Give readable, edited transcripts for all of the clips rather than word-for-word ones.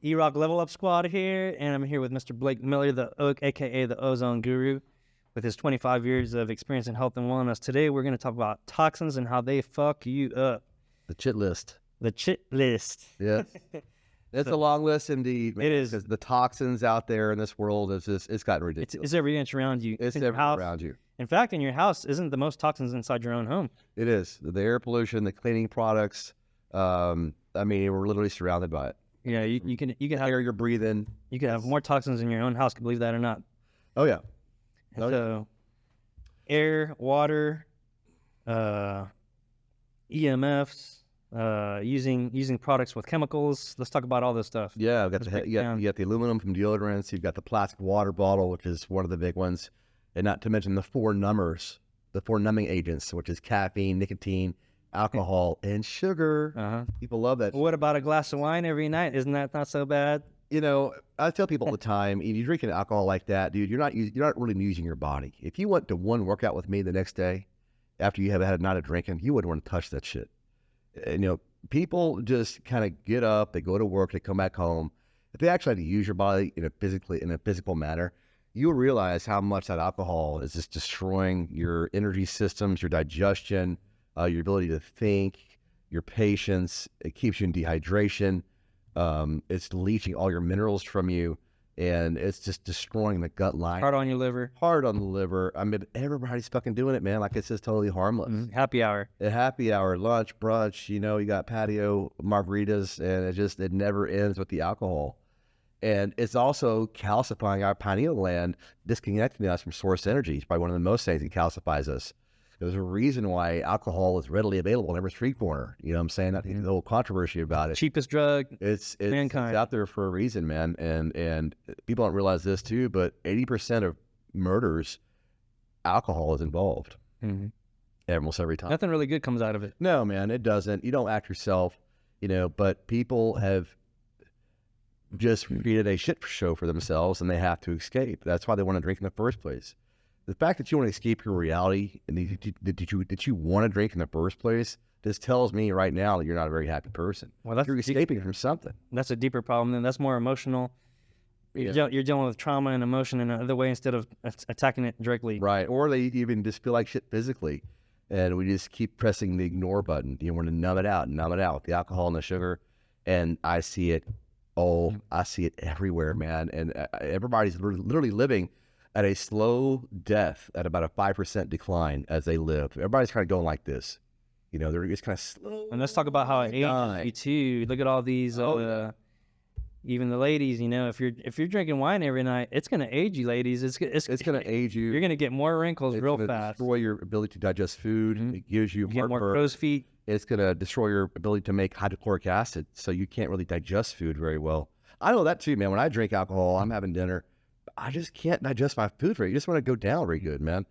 E-Rock Level Up Squad here, and I'm here with Mr. Blake Miller, aka the Ozone Guru, with his 25 years of experience in health and wellness. Today, we're going to talk about toxins and how they fuck you up. The chit list. The chit list. Yeah. It's a long list indeed. Man, it is. Because the toxins out there in this world, it's gotten ridiculous. It's every inch around you. It's everywhere around you. In fact, in your house isn't the most toxins inside your own home. It is. The air pollution, the cleaning products. I mean, we're literally surrounded by it. Yeah, you can have air you're breathing. You can have more toxins in your own house, believe that or not. Oh yeah. Oh, so air, water, EMFs, using products with chemicals. Let's talk about all this stuff. Yeah, you got the aluminum from deodorants. You've got the plastic water bottle, which is one of the big ones, and not to mention the four numbing agents, which is caffeine, nicotine, alcohol, and sugar. People love that. What about a glass of wine every night? Isn't that not so bad? You know, I tell people all the time, if you're drinking alcohol like that, dude, you're not really using your body. If you went to one workout with me the next day, after you have had a night of drinking, you wouldn't want to touch that shit. And, you know, people just kind of get up, they go to work, they come back home. If they actually had to use your body in a physical manner, you'll realize how much that alcohol is just destroying your energy systems, your digestion, your ability to think, your patience. It keeps you in dehydration. It's leaching all your minerals from you, and it's just destroying the gut line. Hard on your liver. Hard on the liver. I mean, everybody's fucking doing it, man. Like, it's just totally harmless. Happy hour. A happy hour, lunch, brunch, you know, you got patio margaritas, and it never ends with the alcohol. And it's also calcifying our pineal gland, disconnecting us from source energy. It's probably one of the most things that calcifies us. There's a reason why alcohol is readily available in every street corner. You know what I'm saying? Not the whole controversy about it. Cheapest drug. It's out there for a reason, man. And people don't realize this too, but 80% of murders, alcohol is involved. Almost every time. Nothing really good comes out of it. No, man, it doesn't. You don't act yourself, you know, but people have just created a shit show for themselves, and they have to escape. That's why they want to drink in the first place. The fact that you want to escape your reality and that you want to drink in the first place, this tells me right now that you're not a very happy person. Well, you're escaping from something. That's a deeper problem. Then that's more emotional. You're dealing with trauma and emotion in another way instead of attacking it directly. Right. Or they even just feel like shit physically, and we just keep pressing the ignore button. You want to numb it out with the alcohol and the sugar. And I see it everywhere, man. And everybody's literally living at a slow death, at about a 5% decline as they live. Everybody's kind of going like this. You know, they're just kind of slow. And let's talk about how it ages you too. Look at all these, even the ladies, you know, if you're drinking wine every night, it's going to age you, ladies. It's going to age you. You're going to get more wrinkles real fast. Destroy your ability to digest food. It gives you get more crow's feet. It's going to destroy your ability to make hydrochloric acid, so you can't really digest food very well. I know that too, man. When I drink alcohol, I'm having dinner, I just can't digest my food very. You just want to go down very good, man.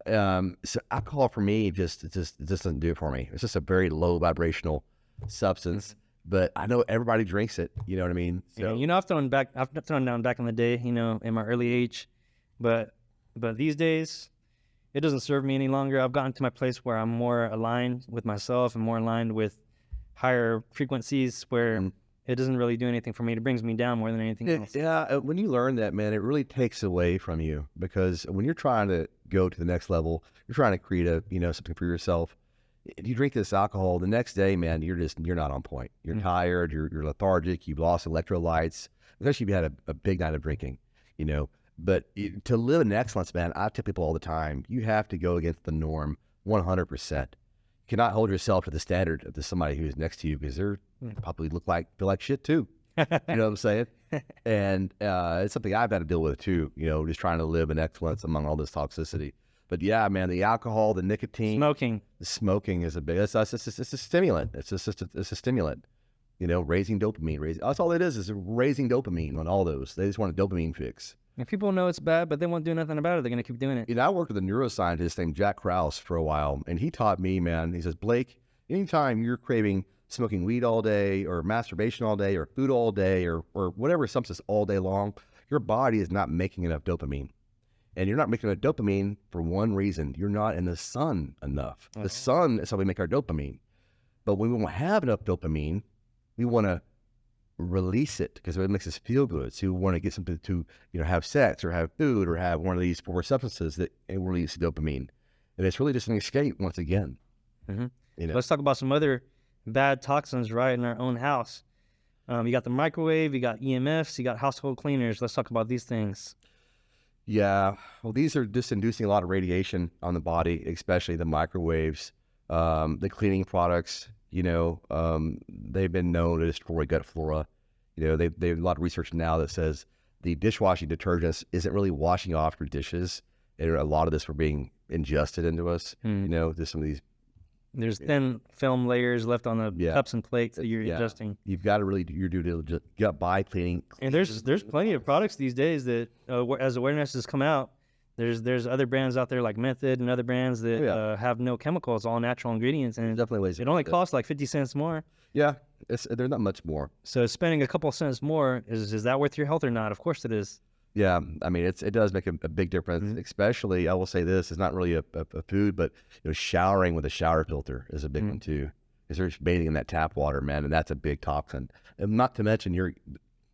So alcohol for me just doesn't do it for me. It's just a very low vibrational substance, but I know everybody drinks it. You know what I mean? So, you know, I've thrown down back in the day, you know, in my early age, but these days it doesn't serve me any longer. I've gotten to my place where I'm more aligned with myself and more aligned with higher frequencies where it doesn't really do anything for me. It brings me down more than anything else. Yeah, when you learn that, man, it really takes away from you, because when you're trying to go to the next level, you're trying to create something for yourself. If you drink this alcohol, the next day, man, you're not on point. You're tired, you're lethargic, you've lost electrolytes, especially if you had a big night of drinking, you know. But to live in excellence, man, I tell people all the time, you have to go against the norm 100%. You cannot hold yourself to the standard of somebody who's next to you, because they're probably feel like shit too. You know what I'm saying? And it's something I've had to deal with too, you know, just trying to live in excellence among all this toxicity. But yeah, man, the alcohol, the nicotine, smoking is a big. It's a stimulant. It's a stimulant. You know, raising dopamine. That's all it is raising dopamine on all those. They just want a dopamine fix. And people know it's bad, but they won't do nothing about it. They're going to keep doing it. You know, I worked with a neuroscientist named Jack Krause for a while, and he taught me, man, he says, Blake, anytime you're craving smoking weed all day, or masturbation all day, or food all day, or whatever substance all day long, your body is not making enough dopamine. And you're not making enough dopamine for one reason. You're not in the sun enough. The sun is how we make our dopamine. But when we won't have enough dopamine, we want to release it because it makes us feel good. So you want to get something to, have sex or have food or have one of these four substances that release dopamine. And it's really just an escape once again. Mm-hmm. You know? Let's talk about some other bad toxins right in our own house. You got the microwave, you got EMFs, you got household cleaners. Let's talk about these things. Yeah. Well, these are just inducing a lot of radiation on the body, especially the microwaves, the cleaning products. They've been known to destroy gut flora. They have a lot of research now that says the dishwashing detergents isn't really washing off your dishes. And a lot of this were being ingested into us. Just some of these. There's thin film layers left on the cups and plates that you're ingesting. You've got to really do your due diligence. By cleaning. And there's plenty of products these days that, as awareness has come out, there's other brands out there like Method and other brands that have no chemicals, all natural ingredients, and definitely ways. It only costs like 50 cents more. Yeah, they're not much more. So spending a couple cents more, is that worth your health or not? Of course it is. Yeah, I mean, it does make a big difference. Especially, I will say this: it's not really a food, but showering with a shower filter is a big one too. Because they're bathing in that tap water, man, and that's a big toxin. And not to mention,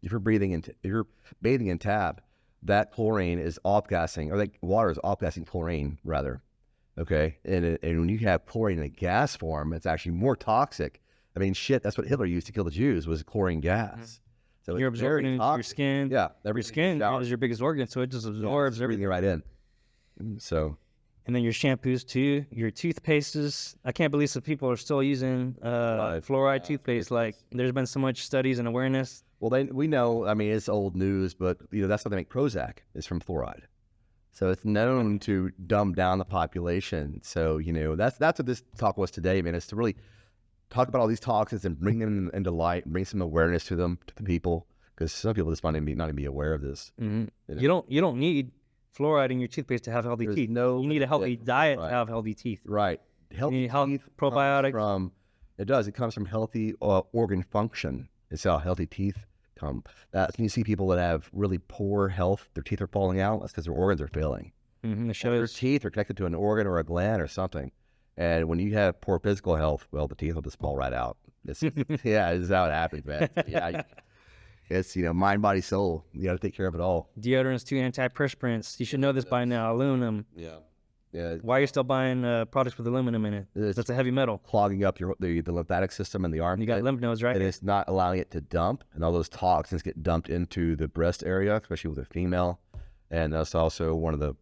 if you're bathing in tap, that chlorine is off-gassing, or that water is off-gassing chlorine rather. Okay, and when you have chlorine in a gas form, it's actually more toxic. I mean, shit, that's what Hitler used to kill the Jews, was chlorine gas. So you're absorbing it into your skin. Yeah, your skin is your biggest organ, so it just absorbs everything right in. So, and then your shampoos too, your toothpastes. I can't believe some people are still using fluoride toothpaste. Like, there's been so much studies and awareness. Well, we know. I mean, it's old news, but that's how they make Prozac is from fluoride. So it's known to dumb down the population. So that's what this talk was today, man. Is to really talk about all these toxins and bring them into light, bring some awareness to them, to the people, because some people just might not even be aware of this. You don't need fluoride in your toothpaste to have healthy teeth. You need a healthy diet to have healthy teeth. Right. Healthy teeth probiotics. It comes from healthy organ function. It's how healthy teeth come. When you see people that have really poor health, their teeth are falling out, that's because their organs are failing. Their teeth are connected to an organ or a gland or something. And when you have poor physical health, well, the teeth will just fall right out. This is how it happens, man. Yeah, it's mind, body, soul. You got to take care of it all. Deodorants too, antiperspirants. You should know this by now. Aluminum. Yeah. Why are you still buying products with aluminum in it? That's a heavy metal. Clogging up the lymphatic system in the arm. You got lymph nodes, right? And it's not allowing it to dump, and all those toxins get dumped into the breast area, especially with a female. And that's also one of the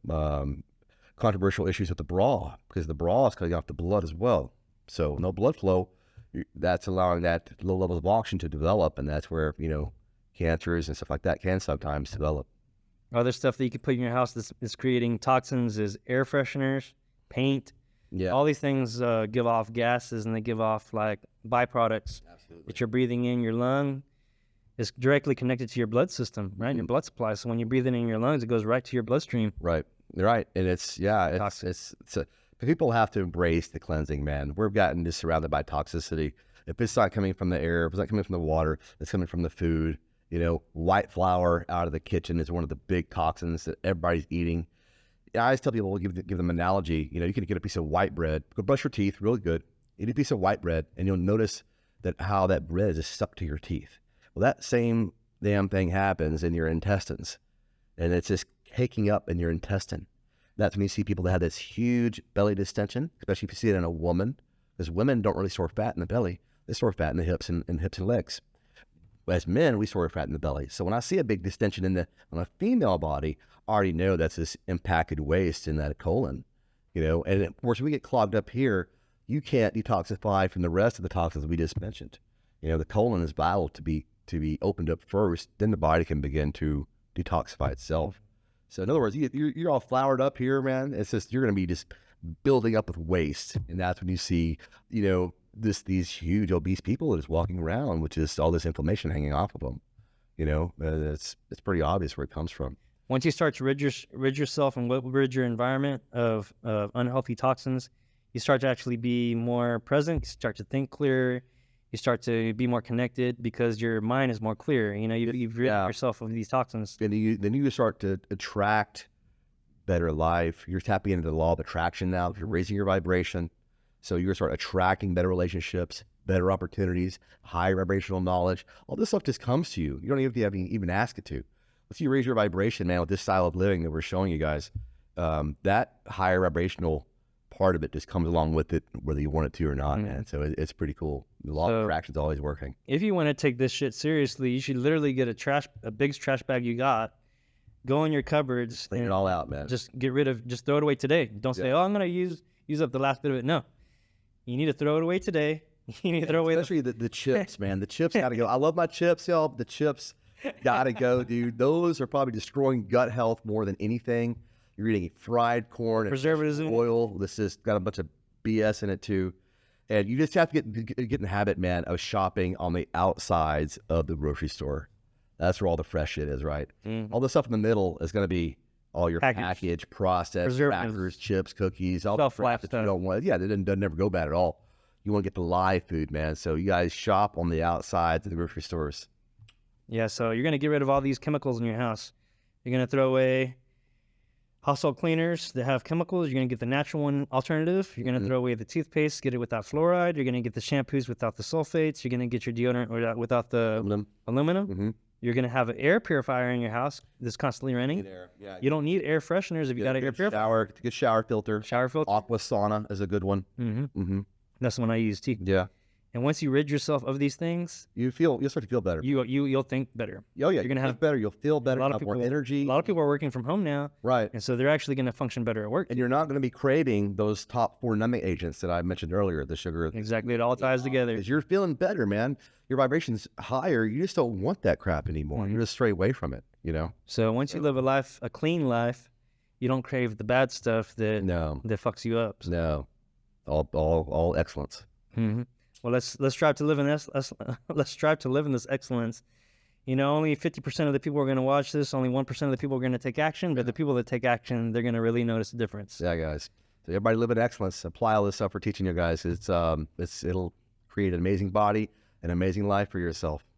controversial issues with the bra, because the bra is cutting off the blood as well. So no blood flow, that's allowing that low levels of oxygen to develop, and that's where cancers and stuff like that can sometimes develop. Other stuff that you can put in your house that's creating toxins is air fresheners, paint. Yeah, all these things give off gases, and they give off like byproducts that you're breathing in your lung. It's directly connected to your blood system, right? Your blood supply. So when you breathe it in your lungs, it goes right to your bloodstream. Right. Right. And people have to embrace the cleansing, man. We've gotten just surrounded by toxicity. If it's not coming from the air, if it's not coming from the water, it's coming from the food. White flour out of the kitchen is one of the big toxins that everybody's eating. I always tell people, give them an analogy. You can get a piece of white bread, go brush your teeth really good, eat a piece of white bread, and you'll notice how that bread is just stuck to your teeth. Well, that same damn thing happens in your intestines, and it's just caking up in your intestine. That's when you see people that have this huge belly distension, especially if you see it in a woman, because women don't really store fat in the belly. They store fat in the hips and legs. As men, we store fat in the belly. So when I see a big distension on a female body, I already know that's this impacted waste in that colon, and of course, we get clogged up here. You can't detoxify from the rest of the toxins we just mentioned. The colon is vital to be opened up first, then the body can begin to detoxify itself. So in other words, you're all floured up here, man. It's just, you're going to be just building up with waste. And that's when you see, these huge obese people that is walking around with just all this inflammation hanging off of them. It's pretty obvious where it comes from. Once you start to rid yourself and rid your environment of unhealthy toxins, you start to actually be more present. You start to think clearer. You start to be more connected because your mind is more clear. You've rid yourself of these toxins. And then you start to attract better life. You're tapping into the law of attraction now. You're raising your vibration. So you're start attracting better relationships, better opportunities, higher vibrational knowledge. All this stuff just comes to you. You don't even have to even ask it to. Once you raise your vibration, man, with this style of living that we're showing you guys, that higher vibrational part of it just comes along with it, whether you want it to or not, man. So it's pretty cool. The law of attraction is always working. If you want to take this shit seriously, you should literally get a big trash bag you got, go in your cupboards, Clean it all out, man. just throw it away today. Don't say, oh, I'm gonna use up the last bit of it. No, you need to throw it away today. You need to throw away especially the chips, man. The chips gotta go. I love my chips, y'all. But the chips gotta go, dude. Those are probably destroying gut health more than anything. You're eating fried corn, and preservatives, oil. This has got a bunch of BS in it too. And you just have to get in the habit, man, of shopping on the outsides of the grocery store. That's where all the fresh shit is, right? All the stuff in the middle is going to be all your packaged, processed, crackers, chips, cookies, all the crap that you don't want. Yeah, that doesn't never go bad at all. You want to get the live food, man. So you guys shop on the outsides of the grocery stores. Yeah, so you're going to get rid of all these chemicals in your house. You're going to throw away household cleaners that have chemicals. You're going to get the natural one alternative. You're going to throw away the toothpaste, get it without fluoride. You're going to get the shampoos without the sulfates. You're going to get your deodorant without the aluminum. You're going to have an air purifier in your house that's constantly running. Yeah. You don't need air fresheners if you got an air purifier. Good shower filter. Shower filter. Aqua sauna is a good one. That's the one I use too. Yeah. And once you rid yourself of these things, you'll start to feel better. You'll think better. Oh yeah, you're gonna have better. You'll feel better. A lot of people, more energy. A lot of people are working from home now, right? And so they're actually going to function better at work. And you're not going to be craving those top 4 numbing agents that I mentioned earlier. The sugar. Exactly, it all ties together. Because you're feeling better, man. Your vibration's higher. You just don't want that crap anymore. You're just stray away from it. You know. So once you live a clean life, you don't crave the bad stuff that fucks you up. So. No, all excellence. Well, let's strive to live in this. Let's strive to live in this excellence. You know, only 50% of the people are going to watch this. Only 1% of the people are going to take action. But the people that take action, they're going to really notice the difference. Yeah, guys. So everybody live in excellence. Apply all this stuff we're teaching you guys. It'll create an amazing body, an amazing life for yourself.